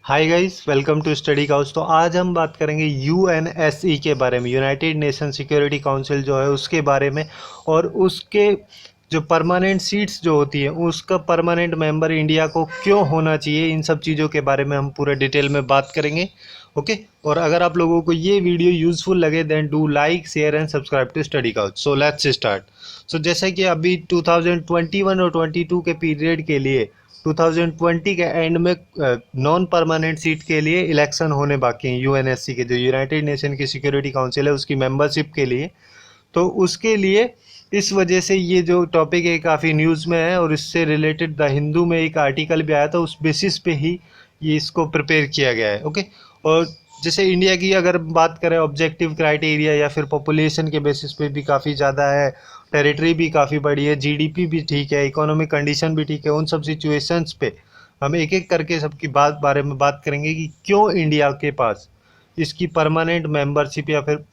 Hi guys, welcome to study Couch. तो आज हम बात करेंगे यूएनएसई के बारे में, यूनाइटेड नेशन सिक्योरिटी काउंसिल जो है उसके बारे में। और उसके जो परमानेंट सीट्स जो होती है उसका परमानेंट मेंबर इंडिया को क्यों होना चाहिए, इन सब चीज़ों के बारे में हम पूरे डिटेल में बात करेंगे। ओके। और अगर आप लोगों को ये वीडियो यूजफुल लगे then do like share and subscribe to study couch. So let's start. So जैसा कि अभी 2021 और 22 के पीरियड के लिए 2020 के एंड में नॉन परमानेंट सीट के लिए इलेक्शन होने बाकी हैं। यूएनएससी के जो यूनाइटेड नेशन की सिक्योरिटी काउंसिल है उसकी मेंबरशिप के लिए। तो उसके लिए इस वजह से ये जो टॉपिक है काफ़ी न्यूज़ में है, और इससे रिलेटेड द हिंदू में एक आर्टिकल भी आया था, उस बेसिस पे ही ये इसको प्रिपेयर किया गया है। ओके। और जैसे इंडिया की अगर बात करें ऑब्जेक्टिव क्राइटेरिया या फिर पॉपुलेशन के बेसिस पे भी काफ़ी ज़्यादा है, टेरिटरी भी काफ़ी बड़ी है, जीडीपी भी ठीक है, इकोनॉमिक कंडीशन भी ठीक है, उन सब सिचुएशंस पे हम एक एक करके सबकी बारे में बात करेंगे कि क्यों इंडिया के पास इसकी परमानेंट मेंबरशिप या फिर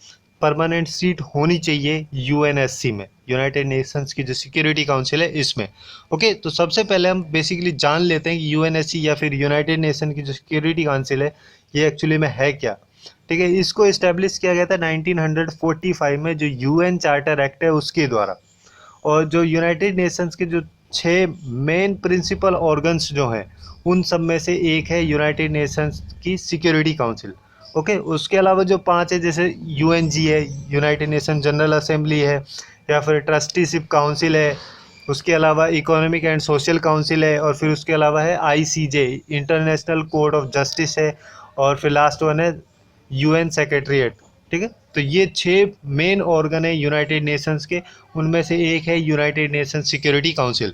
परमानेंट सीट होनी चाहिए यूएनएससी में, यूनाइटेड नेशंस की जो सिक्योरिटी काउंसिल है इसमें। ओके। तो सबसे पहले हम बेसिकली जान लेते हैं कि यूएनएससी या फिर यूनाइटेड नेशन की जो सिक्योरिटी काउंसिल है ये एक्चुअली में है क्या। ठीक है। इसको इस्टेब्लिश किया गया था 1945 में, जो यूएन चार्टर एक्ट है उसके द्वारा। और जो यूनाइटेड नेशंस के जो 6 मेन प्रिंसिपल ऑर्गन्स जो हैं उन सब में से एक है यूनाइटेड नेशंस की सिक्योरिटी काउंसिल। ओके। उसके अलावा जो 5 है, जैसे यूएनजी है, यूनाइटेड नेशन जनरल असेंबली है, या फिर ट्रस्टीशिप काउंसिल है, उसके अलावा इकोनॉमिक एंड सोशल काउंसिल है, और फिर उसके अलावा है ICJ, international court of justice है, और फिर लास्ट वन है यूएन सेक्रेटरीट। ठीक है। तो ये 6 मेन ऑर्गन है यूनाइटेड नेशंस के, उनमें से एक है यूनाइटेड नेशन सिक्योरिटी काउंसिल,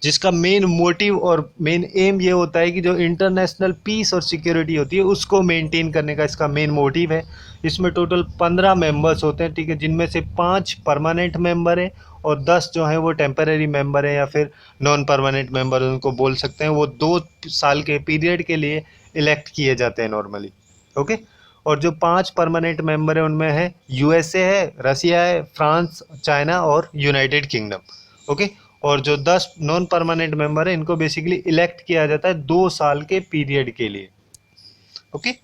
जिसका मेन मोटिव और मेन एम ये होता है कि जो इंटरनेशनल पीस और सिक्योरिटी होती है उसको मेंटेन करने का इसका मेन मोटिव है। इसमें टोटल 15 मेंबर्स होते हैं। ठीक है। जिनमें से 5 परमानेंट मेंबर हैं और 10 जो हैं वो टेम्पररी मेंबर हैं या फिर नॉन परमानेंट मेंबर उनको बोल सकते हैं। वो 2 साल के पीरियड के लिए इलेक्ट किए जाते हैं नॉर्मली। ओके। और जो 5 परमानेंट मेंबर हैं उनमें है यूएसए है, रसिया है, फ्रांस, चाइना और यूनाइटेड किंगडम। ओके। और जो 10 नॉन परमानेंट मेंबर है इनको बेसिकली इलेक्ट किया जाता है 2 साल के पीरियड के लिए। ओके।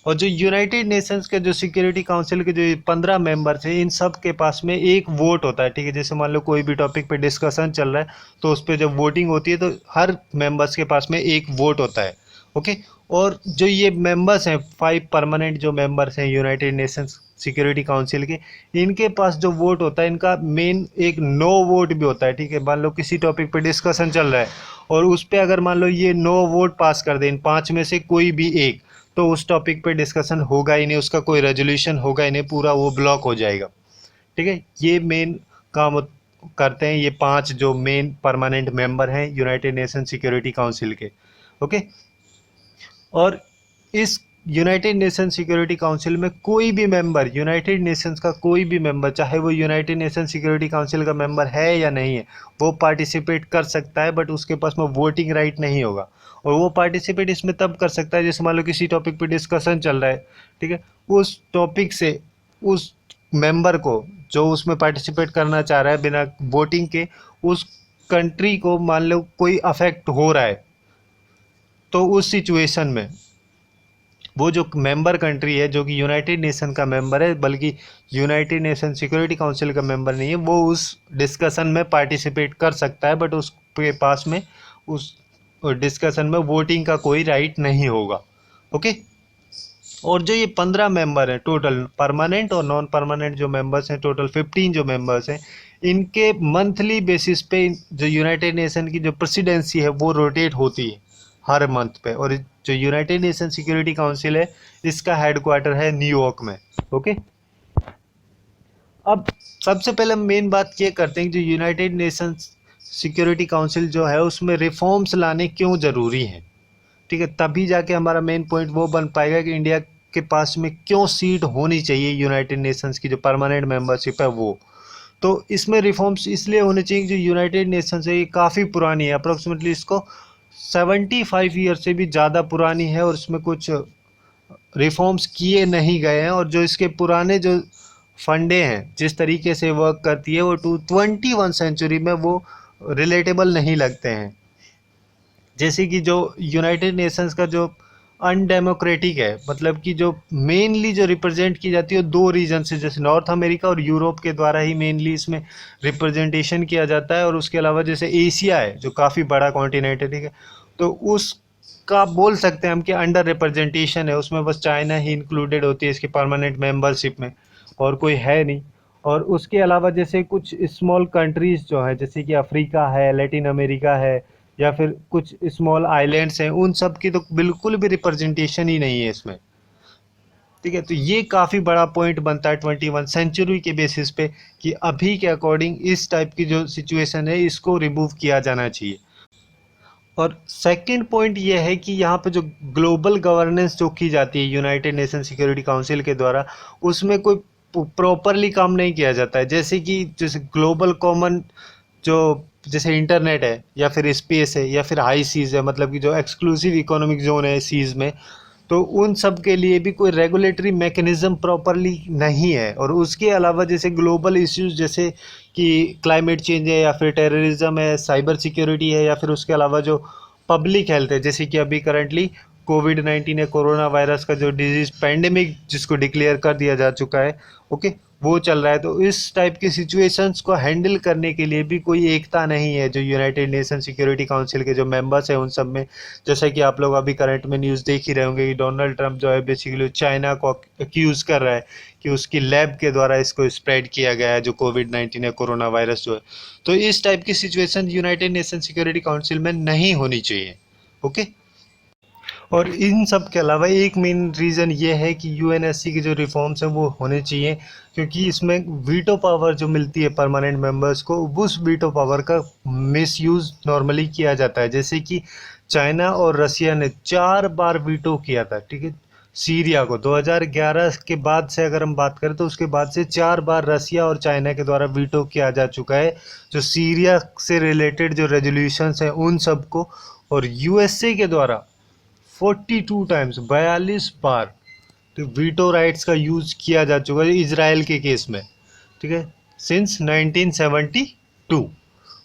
और जो यूनाइटेड नेशंस के जो सिक्योरिटी काउंसिल के जो 15 मेंबर्स हैं इन सब के पास में एक वोट होता है। ठीक है। जैसे मान लो कोई भी टॉपिक पे डिस्कशन चल रहा है तो उस पर जब वोटिंग होती है तो हर मेंबर्स के पास में एक वोट होता है। ओके। और जो ये मेंबर्स हैं 5 परमानेंट जो मेंबर्स हैं यूनाइटेड नेशंस सिक्योरिटी काउंसिल के, इनके पास जो वोट होता है इनका मेन एक नो वोट भी होता है। ठीक है। मान लो किसी टॉपिक पे डिस्कशन चल रहा है और उस पर अगर मान लो ये नो वोट पास कर दे इन 5 में से कोई भी एक, तो उस टॉपिक पे डिस्कशन होगा ही नहीं, उसका कोई रेजोल्यूशन होगा ही नहीं, पूरा वो ब्लॉक हो जाएगा। ठीक है। ये मेन काम करते हैं ये 5 जो मेन परमानेंट मेंबर हैं यूनाइटेड नेशन सिक्योरिटी काउंसिल के। ओके। और इस यूनाइटेड नेशन सिक्योरिटी काउंसिल में कोई भी मेंबर, यूनाइटेड नेशंस का कोई भी मेंबर, चाहे वो यूनाइटेड नेशन सिक्योरिटी काउंसिल का मेंबर है या नहीं है, वो पार्टिसिपेट कर सकता है, बट उसके पास में वोटिंग राइट नहीं होगा। और वो पार्टिसिपेट इसमें तब कर सकता है जैसे मान लो किसी टॉपिक पे डिस्कशन चल रहा है। ठीक है। उस टॉपिक से उस मेंबर को जो उसमें पार्टिसिपेट करना चाह रहा है बिना वोटिंग के, उस कंट्री को मान लो कोई अफेक्ट हो रहा है, तो उस सिचुएशन में वो जो मेंबर कंट्री है जो कि यूनाइटेड नेशन का मेंबर है, बल्कि यूनाइटेड नेशन सिक्योरिटी काउंसिल का मेंबर नहीं है, वो उस डिस्कशन में पार्टिसिपेट कर सकता है, बट उसके पास में उस डिस्कशन में वोटिंग का कोई राइट नहीं होगा। ओके। और जो ये 15 मेंबर हैं टोटल, परमानेंट और नॉन परमानेंट जो मेंबर्स हैं, टोटल 15 जो मेंबर्स हैं, इनके मंथली बेसिस पे जो यूनाइटेड नेशन की जो प्रेसिडेंसी है वो रोटेट होती है हर मंथ पे। और जो यूनाइटेड नेशन सिक्योरिटी काउंसिल है इसका हेडक्वार्टर है न्यूयॉर्क में। ओके। अब सबसे पहले हम मेन बात ये करते हैं कि जो यूनाइटेड नेशंस सिक्योरिटी काउंसिल जो है उसमें रिफॉर्म्स लाने क्यों ज़रूरी हैं। ठीक है। तभी जाके हमारा मेन पॉइंट वो बन पाएगा कि इंडिया के पास में क्यों सीट होनी चाहिए यूनाइटेड नेशंस की जो परमानेंट मेंबरशिप है वो। तो इसमें रिफॉर्म्स इसलिए होने चाहिए कि जो यूनाइटेड नेशंस है ये काफ़ी पुरानी है, अप्रोक्सीमेटली इसको 75 ईयर से भी ज़्यादा पुरानी है, और इसमें कुछ रिफॉर्म्स किए नहीं गए हैं। और जो इसके पुराने जो फंडे हैं जिस तरीके से वर्क करती है वो 21 सेंचुरी में वो रिलेटेबल नहीं लगते हैं। जैसे कि जो यूनाइटेड नेशंस का जो अनडेमोक्रेटिक है, मतलब कि जो मेनली जो रिप्रेजेंट की जाती है वो दो रीजन से, जैसे नॉर्थ अमेरिका और यूरोप के द्वारा ही मेनली इसमें रिप्रेजेंटेशन किया जाता है। और उसके अलावा जैसे एशिया है जो काफ़ी बड़ा कॉन्टिनेंट है, ठीक है, तो उसका बोल सकते हैं हम कि अंडर रिप्रेजेंटेशन है, उसमें बस चाइना ही इंक्लूडेड होती है इसकी परमानेंट मेंबरशिप में, और कोई है नहीं। और उसके अलावा जैसे कुछ स्मॉल कंट्रीज जो है, जैसे कि अफ्रीका है, लैटिन अमेरिका है, या फिर कुछ स्मॉल आइलैंड्स हैं, उन सब की तो बिल्कुल भी रिप्रेजेंटेशन ही नहीं है इसमें, ठीक है। तो ये काफ़ी बड़ा पॉइंट बनता है 21 सेंचुरी के बेसिस पे कि अभी के अकॉर्डिंग इस टाइप की जो सिचुएशन है इसको रिमूव किया जाना चाहिए। और सेकंड पॉइंट ये है कि यहाँ पे जो ग्लोबल गवर्नेंस जो की जाती है यूनाइटेड नेशन सिक्योरिटी काउंसिल के द्वारा, उसमें कोई प्रॉपरली काम नहीं किया जाता है। जैसे कि जैसे ग्लोबल कॉमन जो जैसे इंटरनेट है, या फिर स्पेस है, या फिर हाई सीज है, मतलब कि जो एक्सक्लूसिव इकोनॉमिक जोन है सीज में, तो उन सब के लिए भी कोई रेगुलेटरी मैकेनिज्म प्रॉपरली नहीं है। और उसके अलावा जैसे ग्लोबल इश्यूज जैसे कि क्लाइमेट चेंज है, या फिर टेररिज्म है, साइबर सिक्योरिटी है, या फिर उसके अलावा जो पब्लिक हेल्थ है, जैसे कि अभी करंटली कोविड-19 है, कोरोना वायरस का जो डिजीज पैंडेमिक जिसको डिक्लेयर कर दिया जा चुका है, ओके, वो चल रहा है। तो इस टाइप की सिचुएशंस को हैंडल करने के लिए भी कोई एकता नहीं है जो यूनाइटेड नेशन सिक्योरिटी काउंसिल के जो मेंबर्स हैं उन सब में। जैसा कि आप लोग अभी करंट में न्यूज़ देख ही रहे होंगे कि डोनाल्ड ट्रंप जो है बेसिकली चाइना को अक्यूज़ कर रहा है कि उसकी लैब के द्वारा इसको स्प्रेड किया गया है, जो कोविड-19 है, कोरोना वायरस जो है। तो इस टाइप की situation United nation security council में नहीं होनी चाहिए, ओके। और इन सब के अलावा एक मेन रीज़न ये है कि यूएनएससी के जो रिफॉर्म्स हैं वो होने चाहिए, क्योंकि इसमें वीटो पावर जो मिलती है परमानेंट मेंबर्स को, उस वीटो पावर का मिसयूज़ नॉर्मली किया जाता है। जैसे कि चाइना और रसिया ने 4 बार वीटो किया था, ठीक है, सीरिया को 2011 के बाद से अगर हम बात करें तो उसके बाद से 4 बार रसिया और चाइना के द्वारा वीटो किया जा चुका है जो सीरिया से रिलेटेड जो रेजोल्यूशंस हैं उन सब को। और यूएसए के द्वारा 42 टाइम्स 42 बार तो वीटो राइट्स का यूज किया जा चुका है इजराइल के केस में, ठीक है, सिंस 1972,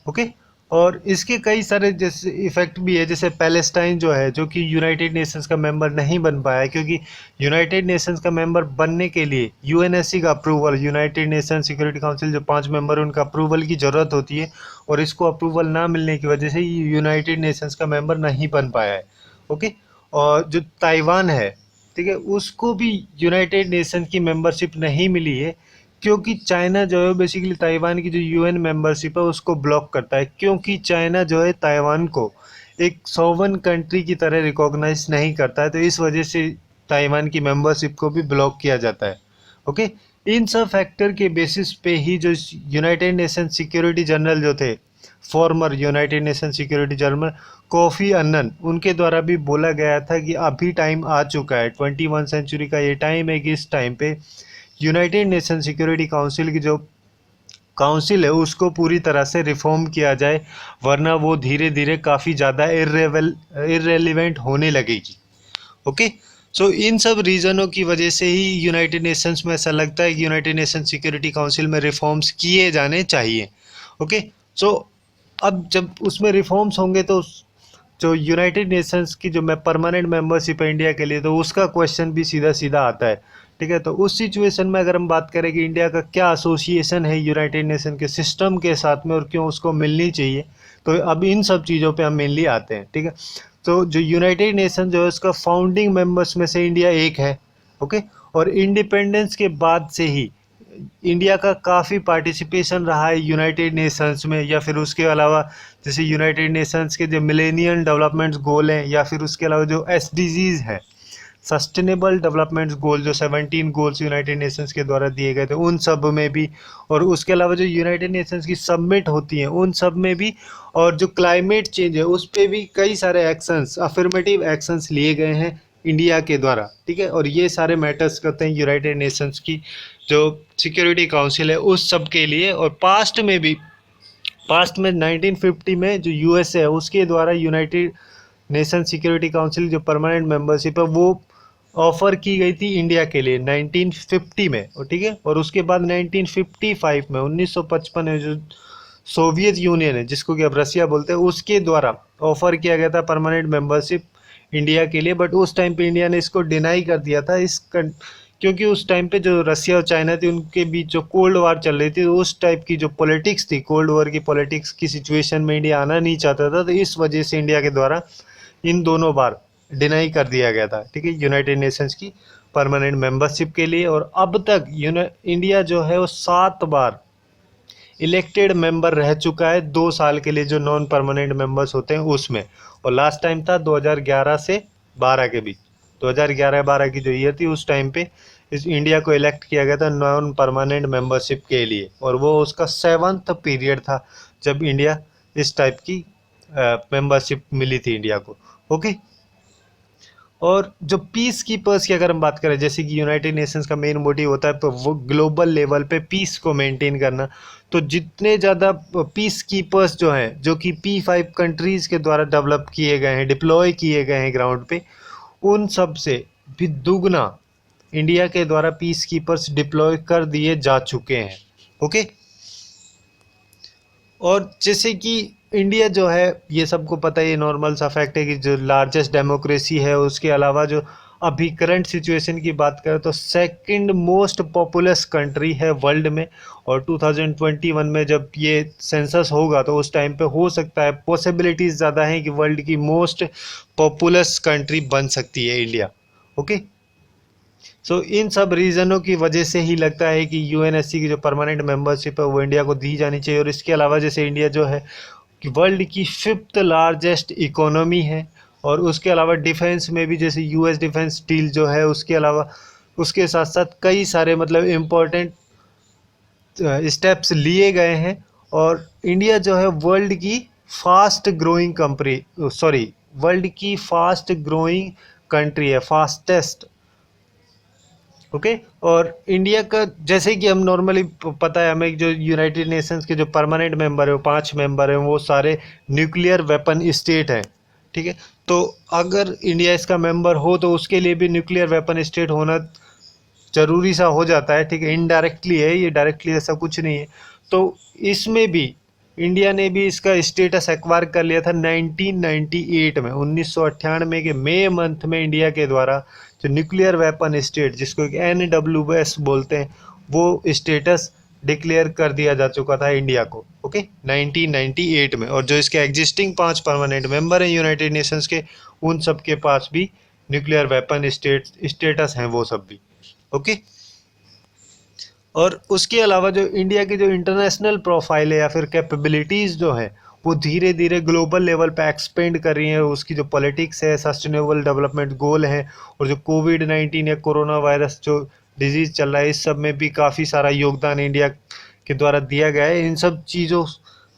ओके। और इसके कई सारे जैसे इफेक्ट भी है, जैसे पैलेस्टाइन जो है, जो कि यूनाइटेड नेशंस का मेंबर नहीं बन पाया है, क्योंकि यूनाइटेड नेशंस का मेंबर बनने के लिए यूएनएससी का approval, United nation security council जो 5 मेंबर उनका अप्रूवल की ज़रूरत होती है, और इसको अप्रूवल ना मिलने की वजह से यूनाइटेड नेशंस का मेंबर नहीं बन पाया है, ओके। और जो ताइवान है, ठीक है, उसको भी यूनाइटेड नेशन की मेंबरशिप नहीं मिली है, क्योंकि चाइना जो है बेसिकली ताइवान की जो यूएन मेंबरशिप है उसको ब्लॉक करता है, क्योंकि चाइना जो है ताइवान को एक सॉवरेन कंट्री की तरह रिकॉग्नाइज नहीं करता है, तो इस वजह से ताइवान की मेंबरशिप को भी ब्लॉक किया जाता है, ओके। इन सब फैक्टर के बेसिस पे ही जो यूनाइटेड नेशन सिक्योरिटी जनरल जो थे, farmer United nation security general coffee अन्नन, उनके द्वारा भी बोला गया था कि अभी टाइम आ चुका है, 21 सेंचुरी का ये टाइम है कि इस टाइम पे यूनाइटेड नेशन सिक्योरिटी काउंसिल की जो काउंसिल है उसको पूरी तरह से रिफॉर्म किया जाए, वरना वो धीरे धीरे काफ़ी ज़्यादा इररेलीवेंट होने लगेगी, ओके। सो इन सब रीज़नों की वजह से ही यूनाइटेड नेशंस में ऐसा लगता है कि यूनाइटेड नेशन सिक्योरिटी काउंसिल में रिफॉर्म्स किए जाने चाहिए, ओके। सो अब जब उसमें रिफॉर्म्स होंगे तो जो यूनाइटेड नेशंस की जो परमानेंट मेंबरशिप है इंडिया के लिए, तो उसका क्वेश्चन भी सीधा सीधा आता है, ठीक है। तो उस सिचुएशन में अगर हम बात करें कि इंडिया का क्या एसोसिएशन है यूनाइटेड नेशन के सिस्टम के साथ में और क्यों उसको मिलनी चाहिए, तो अब इन सब चीज़ों पे हम मेनली आते हैं, ठीक है। तो जो यूनाइटेड नेशन जो है उसका फाउंडिंग मेंबर्स में से इंडिया एक है, ओके। और इंडिपेंडेंस के बाद से ही इंडिया का काफ़ी पार्टिसिपेशन रहा है यूनाइटेड नेशंस में, या फिर उसके अलावा जैसे यूनाइटेड नेशंस के जो मिलेनियल डेवलपमेंट गोल हैं, या फिर उसके अलावा जो एसडीजीज हैं, सस्टेनेबल डेवलपमेंट गोल, जो 17 गोल्स यूनाइटेड नेशंस के द्वारा दिए गए थे उन सब में भी, और उसके अलावा जो यूनाइटेड नेशंस की सबमिट होती हैं उन सब में भी, और जो क्लाइमेट चेंज है उस पर भी कई सारे एक्शंस, अफर्मेटिव एक्शंस लिए गए हैं इंडिया के द्वारा, ठीक है। और ये सारे मैटर्स करते हैं यूनाइटेड नेशंस की जो सिक्योरिटी काउंसिल है उस सब के लिए। और पास्ट में भी, पास्ट में 1950 में जो यूएसए है उसके द्वारा यूनाइटेड नेशन सिक्योरिटी काउंसिल जो परमानेंट मेंबरशिप है वो ऑफर की गई थी इंडिया के लिए 1950 में, और ठीक है। और उसके बाद 1955 में 1955 में जो सोवियत यूनियन है जिसको कि अब रसिया बोलते हैं, उसके द्वारा ऑफर किया गया था परमानेंट मेंबरशिप इंडिया के लिए, बट उस टाइम पे इंडिया ने इसको डिनाई कर दिया था क्योंकि उस टाइम पे जो रसिया और चाइना थी उनके बीच जो कोल्ड वार चल रही थी, उस टाइप की जो पॉलिटिक्स थी, कोल्ड वॉर की पॉलिटिक्स की सिचुएशन में इंडिया आना नहीं चाहता था, तो इस वजह से इंडिया के द्वारा इन दोनों बार डिनाई कर दिया गया था, ठीक है, यूनाइटेड नेशंस की परमानेंट मेंबरशिप के लिए। और अब तक इंडिया जो है वो 7 बार इलेक्टेड मेंबर रह चुका है 2 साल के लिए, जो नॉन परमानेंट मेंबर्स होते हैं उसमें। और लास्ट टाइम था 2011 से 12 के बीच, 2011-12 की जो ईयर थी उस टाइम पे इस इंडिया को इलेक्ट किया गया था नॉन परमानेंट मेंबरशिप के लिए, और वो उसका 7th पीरियड था जब इंडिया इस टाइप की मेंबरशिप मिली थी इंडिया को। ओके, और जो पीस कीपर्स की अगर हम बात करें, जैसे कि यूनाइटेड नेशंस का मेन मोटिव होता है तो वो ग्लोबल लेवल पे पीस को मेंटेन करना, तो जितने ज़्यादा पीस कीपर्स जो हैं, जो कि P5 कंट्रीज़ के द्वारा डेवलप किए गए हैं, डिप्लॉय किए गए हैं ग्राउंड पे, उन सब से भी दुगना इंडिया के द्वारा पीस कीपर्स डिप्लॉय कर दिए जा चुके हैं। ओके, और जैसे कि इंडिया जो है, ये सबको पता है, ये नॉर्मल सा फैक्ट है कि जो लार्जेस्ट डेमोक्रेसी है, उसके अलावा जो अभी करंट सिचुएशन की बात करें तो सेकंड मोस्ट पॉपुलस कंट्री है वर्ल्ड में। और 2021 में जब ये सेंसस होगा तो उस टाइम पे हो सकता है, पॉसिबिलिटीज़ ज़्यादा हैं कि वर्ल्ड की मोस्ट पॉपुलस कंट्री बन सकती है इंडिया। ओके, सो इन सब रीज़नों की वजह से ही लगता है कि यूएनएससी की जो परमानेंट मेंबरशिप है वो इंडिया को दी जानी चाहिए। और इसके अलावा जैसे इंडिया जो है कि वर्ल्ड की 5th लार्जेस्ट इकोनॉमी है, और उसके अलावा डिफेंस में भी जैसे यूएस डिफेंस डील जो है, उसके अलावा उसके साथ साथ कई सारे मतलब इम्पोर्टेंट स्टेप्स लिए गए हैं। और इंडिया जो है वर्ल्ड की फास्ट ग्रोइंग वर्ल्ड की फास्ट ग्रोइंग कंट्री है, फास्टेस्ट। ओके, और इंडिया का जैसे कि हम नॉर्मली पता है हमें, जो यूनाइटेड नेशंस के जो परमानेंट मेंबर है वो 5 मेंबर हैं, वो सारे न्यूक्लियर वेपन स्टेट हैं, ठीक है। तो अगर इंडिया इसका मेंबर हो तो उसके लिए भी न्यूक्लियर वेपन स्टेट होना जरूरी सा हो जाता है, ठीक है, इनडायरेक्टली है ये, डायरेक्टली ऐसा कुछ नहीं है। तो इसमें भी इंडिया ने भी इसका स्टेटस एक्वायर कर लिया था 1998 में, 1998 के मई मंथ में इंडिया के द्वारा जो न्यूक्लियर वेपन स्टेट, जिसको एक NWS बोलते हैं, वो स्टेटस डिक्लेयर कर दिया जा चुका था इंडिया को। ओके, 1998 में। और जो इसके एग्जिस्टिंग 5 परमानेंट मेंबर हैं यूनाइटेड नेशंस के, उन सब के पास भी न्यूक्लियर वेपन स्टेटस हैं वो सब भी। ओके, और उसके अलावा जो इंडिया की जो इंटरनेशनल प्रोफाइल है या फिर कैपेबिलिटीज़ जो हैं, वो धीरे धीरे ग्लोबल लेवल पे एक्सपेंड कर रही हैं। उसकी जो पॉलिटिक्स है, सस्टेनेबल डेवलपमेंट गोल हैं, और जो कोविड-19 या कोरोना वायरस जो डिजीज़ चल रहा है, इस सब में भी काफ़ी सारा योगदान इंडिया के द्वारा दिया गया है। इन सब चीज़ों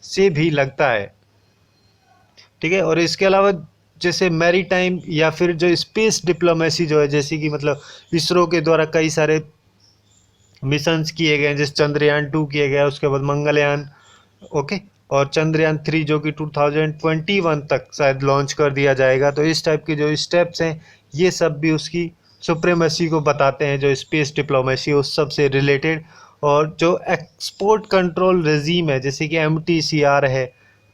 से भी लगता है, ठीक है। और इसके अलावा जैसे मैरीटाइम या फिर जो स्पेस डिप्लोमेसी जो है, जैसे कि मतलब इसरो के द्वारा कई सारे मिशंस किए गए हैं, जैसे चंद्रयान 2 किया गया, उसके बाद मंगलयान, ओके, और चंद्रयान 3 जो कि 2021 तक शायद लॉन्च कर दिया जाएगा। तो इस टाइप के जो स्टेप्स हैं, ये सब भी उसकी सुप्रीमेसी को बताते हैं, जो स्पेस डिप्लोमेसी उस सब से रिलेटेड। और जो एक्सपोर्ट कंट्रोल रेजीम है, जैसे कि MTCR है,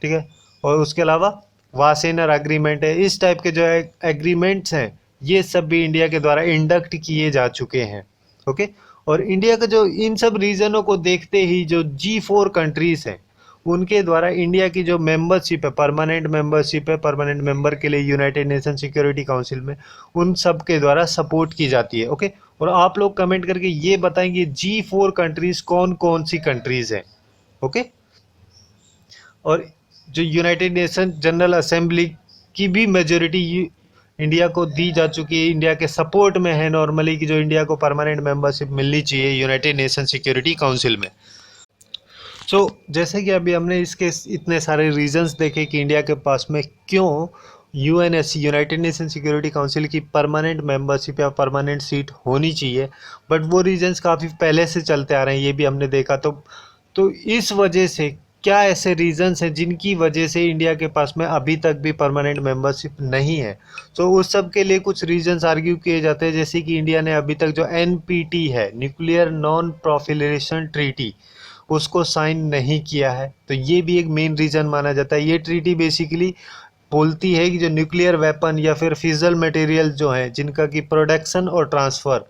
ठीक है, और उसके अलावा वासेनर एग्रीमेंट है, इस टाइप के जो एग्रीमेंट्स हैं, ये सब भी इंडिया के द्वारा इंडक्ट किए जा चुके हैं। ओके, और इंडिया का जो इन सब रीजनों को देखते ही जो G4 कंट्रीज़ हैं, उनके द्वारा इंडिया की जो मेंबरशिप है, परमानेंट मेंबरशिप है, परमानेंट मेंबर के लिए यूनाइटेड नेशन सिक्योरिटी काउंसिल में, उन सब के द्वारा सपोर्ट की जाती है। ओके, और आप लोग कमेंट करके ये बताएंगे G4 कंट्रीज़ कौन कौन सी कंट्रीज़ हैं। ओके, और जो यूनाइटेड नेशन जनरल असेंबली की भी मेजोरिटी इंडिया को दी जा चुकी है, इंडिया के सपोर्ट में है नॉर्मली, कि जो इंडिया को परमानेंट मेंबरशिप मिलनी चाहिए यूनाइटेड नेशन सिक्योरिटी काउंसिल में। जैसे कि अभी हमने इसके इतने सारे रीजंस देखे कि इंडिया के पास में क्यों UNSC United nation security council की परमानेंट मेंबरशिप या परमानेंट सीट होनी चाहिए, बट वो रीजंस काफ़ी पहले से चलते आ रहे हैं, ये भी हमने देखा। तो इस वजह से क्या ऐसे रीजंस हैं जिनकी वजह से इंडिया के पास में अभी तक भी परमानेंट मेंबरशिप नहीं है? तो उस सब के लिए कुछ रीजंस आर्ग्यू किए जाते हैं, जैसे कि इंडिया ने अभी तक जो NPT है, न्यूक्लियर नॉन प्रोलिफरेशन ट्रीटी, उसको साइन नहीं किया है। तो ये भी एक मेन रीज़न माना जाता है। ये ट्रीटी बेसिकली बोलती है कि जो न्यूक्लियर वेपन या फिर फिजल मटेरियल जो हैं जिनका कि प्रोडक्शन और ट्रांसफ़र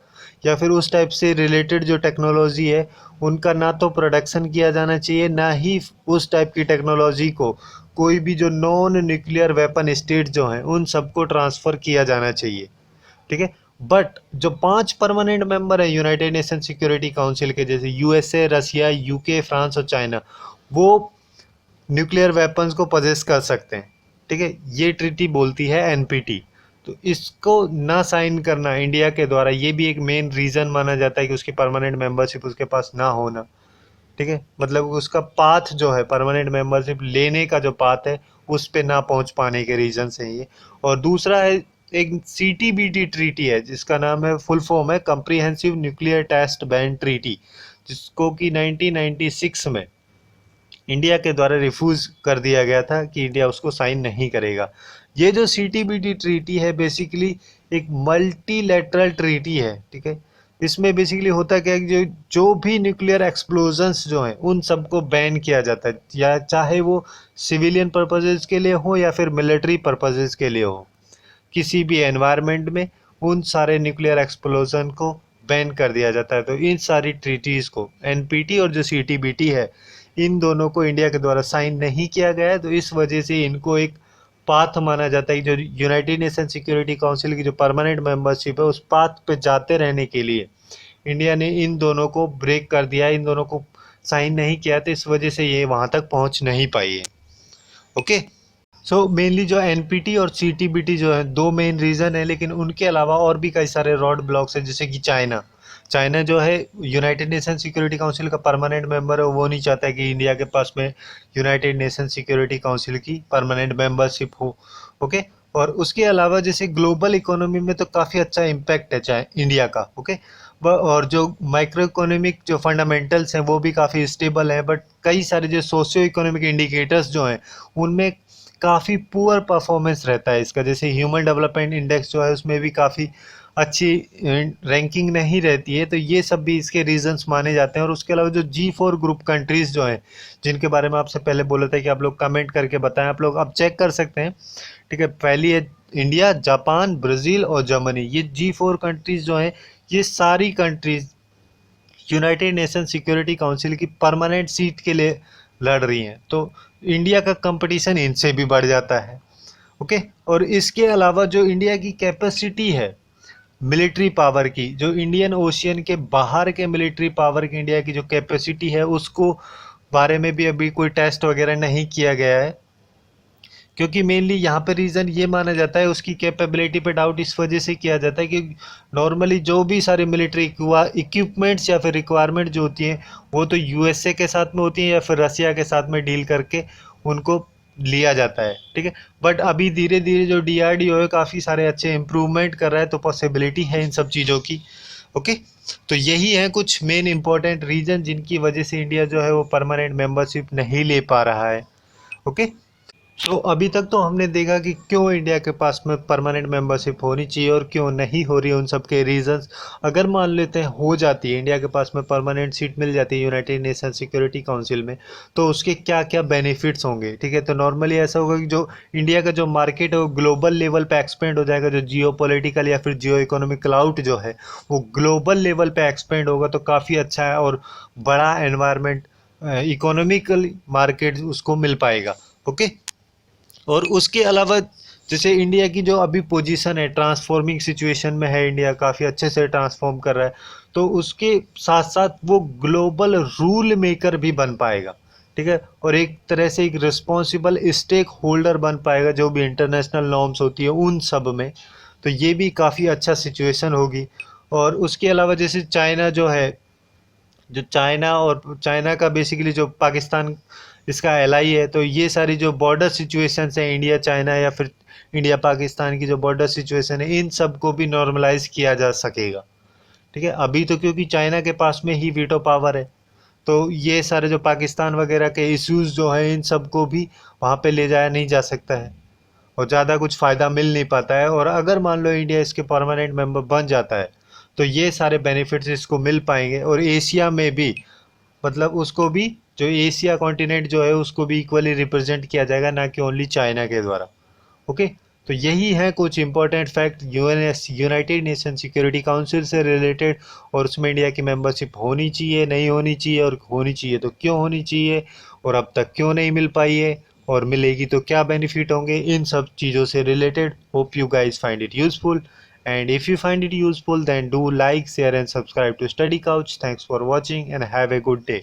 या फिर उस टाइप से रिलेटेड जो टेक्नोलॉजी है उनका ना तो प्रोडक्शन किया जाना चाहिए, ना ही उस टाइप की टेक्नोलॉजी को कोई भी जो नॉन न्यूक्लियर वेपन स्टेट जो हैं उन सबको ट्रांसफ़र किया जाना चाहिए। ठीक है। बट जो 5 परमानेंट मेंबर है यूनाइटेड नेशन सिक्योरिटी काउंसिल के, जैसे यूएसए, रसिया, यूके, फ्रांस और चाइना, वो न्यूक्लियर वेपन्स को पजेस कर सकते हैं। ठीक है, ये ट्रीटी बोलती है एनपीटी। तो इसको ना साइन करना इंडिया के द्वारा, ये भी एक मेन रीज़न माना जाता है कि उसकी परमानेंट मेंबरशिप उसके पास ना होना। ठीक है, मतलब उसका पाथ जो है परमानेंट मेंबरशिप लेने का जो पाथ है उस पे ना पहुंच पाने के रीज़न से ये। और दूसरा है एक सीटीबीटी ट्रीटी है जिसका नाम है, फुल फॉर्म है comprehensive nuclear test ban treaty, जिसको कि 1996 में इंडिया के द्वारा रिफ्यूज़ कर दिया गया था कि इंडिया उसको साइन नहीं करेगा। ये जो सीटीबीटी ट्रीटी है बेसिकली एक मल्टीलैटरल ट्रीटी है। ठीक है, इसमें बेसिकली होता क्या है कि जो जो भी न्यूक्लियर एक्सप्लोजन्स जो हैं उन सबको बैन किया जाता है, या चाहे वो सिविलियन पर्पसेस के लिए हो या फिर मिलिट्री पर्पसेस के लिए हो। किसी भी एनवायरनमेंट में उन सारे न्यूक्लियर एक्सप्लोजन को बैन कर दिया जाता है। तो इन सारी ट्रीटीज़ को, एनपीटी और जो सीटीबीटी है, इन दोनों को इंडिया के द्वारा साइन नहीं किया गया है। तो इस वजह से इनको एक पाथ माना जाता है कि जो यूनाइटेड नेशन सिक्योरिटी काउंसिल की जो परमानेंट मेंबरशिप है उस पाथ पे जाते रहने के लिए इंडिया ने इन दोनों को ब्रेक कर दिया है, इन दोनों को साइन नहीं किया, तो इस वजह से ये वहाँ तक पहुँच नहीं पाई है। ओके। सो मेनली जो एनपीटी और सीटीबीटी जो है, दो मेन रीज़न है, लेकिन उनके अलावा और भी कई सारे रोड ब्लॉक्स हैं, जैसे कि चाइना। चाइना जो है यूनाइटेड नेशन सिक्योरिटी काउंसिल का परमानेंट मेंबर है, वो नहीं चाहता है कि इंडिया के पास में यूनाइटेड नेशन सिक्योरिटी काउंसिल की परमानेंट मेंबरशिप हो। ओके। और उसके अलावा जैसे ग्लोबल इकोनॉमी में तो काफ़ी अच्छा इम्पैक्ट है चाहे इंडिया का। ओके। और जो माइक्रो इकोनॉमिक जो फंडामेंटल्स हैं वो भी काफ़ी स्टेबल हैं, बट कई सारे जो सोशियो इकोनॉमिक इंडिकेटर्स जो हैं उनमें काफ़ी पुअर परफॉर्मेंस रहता है इसका। जैसे ह्यूमन डेवलपमेंट इंडेक्स जो है उसमें भी काफ़ी अच्छी रैंकिंग नहीं रहती है। तो ये सब भी इसके रीजंस माने जाते हैं। और उसके अलावा जो G4 ग्रुप कंट्रीज़ जो हैं, जिनके बारे में आपसे पहले बोला था कि आप लोग कमेंट करके बताएं, आप लोग अब चेक कर सकते हैं। ठीक है, पहली है इंडिया, जापान, ब्राज़ील और जर्मनी। ये G4 कंट्रीज़ जो हैं, ये सारी countries United nation security council की परमानेंट सीट के लिए लड़ रही हैं। तो इंडिया का कंपटीशन इनसे भी बढ़ जाता है। ओके। और इसके अलावा जो इंडिया की कैपेसिटी है मिलिट्री पावर की, जो इंडियन ओशियन के बाहर के मिलिट्री पावर की इंडिया की जो कैपेसिटी है, उसको बारे में भी अभी कोई टेस्ट वगैरह नहीं किया गया है, क्योंकि मेनली यहाँ पे रीज़न ये माना जाता है, उसकी कैपेबिलिटी पे डाउट इस वजह से किया जाता है कि नॉर्मली जो भी सारे मिलिट्री इक्विपमेंट्स या फिर रिक्वायरमेंट जो होती हैं वो तो यूएसए के साथ में होती हैं या फिर रसिया के साथ में डील करके उनको लिया जाता है। ठीक है, बट अभी धीरे धीरे जो डीआरडीओ है काफ़ी सारे अच्छे इम्प्रूवमेंट कर रहा है, तो पॉसिबिलिटी है इन सब चीज़ों की। ओके। तो यही है कुछ मेन इंपॉर्टेंट रीज़न जिनकी वजह से इंडिया जो है वो परमानेंट मेंबरशिप नहीं ले पा रहा है। ओके। तो अभी तक तो हमने देखा कि क्यों इंडिया के पास में परमानेंट मेंबरशिप होनी चाहिए और क्यों नहीं हो रही है, उन सब के रीजंस। अगर मान लेते हैं हो जाती है, इंडिया के पास में परमानेंट सीट मिल जाती है यूनाइटेड नेशन सिक्योरिटी काउंसिल में, तो उसके क्या क्या बेनिफिट्स होंगे। ठीक है, तो नॉर्मली ऐसा होगा कि जो इंडिया का जो मार्केट है वो ग्लोबल लेवल पे एक्सपेंड हो जाएगा। जो जियो पॉलिटिकल या फिर जियो इकोनॉमिक क्लाउड जो है वो ग्लोबल लेवल पे एक्सपेंड होगा, तो काफ़ी अच्छा है और बड़ा एनवायरमेंट इकोनॉमिकल मार्केट उसको मिल पाएगा। ओके। और उसके अलावा जैसे इंडिया की जो अभी पोजीशन है, ट्रांसफॉर्मिंग सिचुएशन में है, इंडिया काफ़ी अच्छे से ट्रांसफॉर्म कर रहा है, तो उसके साथ साथ वो ग्लोबल रूल मेकर भी बन पाएगा। ठीक है, और एक तरह से एक रिस्पॉन्सिबल स्टेक होल्डर बन पाएगा जो भी इंटरनेशनल नॉर्म्स होती है उन सब में। तो ये भी काफ़ी अच्छा सिचुएशन होगी। और उसके अलावा जैसे चाइना जो है, जो चाइना और चाइना का बेसिकली जो पाकिस्तान इसका एलाई है, तो ये सारी जो बॉर्डर सिचुएशंस हैं इंडिया चाइना या फिर इंडिया पाकिस्तान की जो बॉर्डर सिचुएशन है, इन सब को भी नॉर्मलाइज किया जा सकेगा। ठीक है, अभी तो क्योंकि चाइना के पास में ही वीटो पावर है, तो ये सारे जो पाकिस्तान वगैरह के इश्यूज़ जो हैं इन सब को भी वहाँ पे ले जाया नहीं जा सकता है और ज़्यादा कुछ फ़ायदा मिल नहीं पाता है। और अगर मान लो इंडिया इसके परमानेंट मेंबर बन जाता है तो ये सारे बेनिफिट्स इसको मिल पाएंगे। और एशिया में भी, मतलब उसको भी, जो एशिया कॉन्टिनेंट जो है उसको भी इक्वली रिप्रेजेंट किया जाएगा, ना कि ओनली चाइना के द्वारा। ओके, तो यही है कुछ important fact United nation security council से रिलेटेड, और उसमें इंडिया की मेंबरशिप होनी चाहिए, नहीं होनी चाहिए, और होनी चाहिए तो क्यों होनी चाहिए, और अब तक क्यों नहीं मिल पाई है, और मिलेगी तो क्या बेनिफिट होंगे, इन सब चीज़ों से related. Hope you guys find it useful, and if you find it useful then do like, share and subscribe to Study Couch. Thanks for watching and have a good day.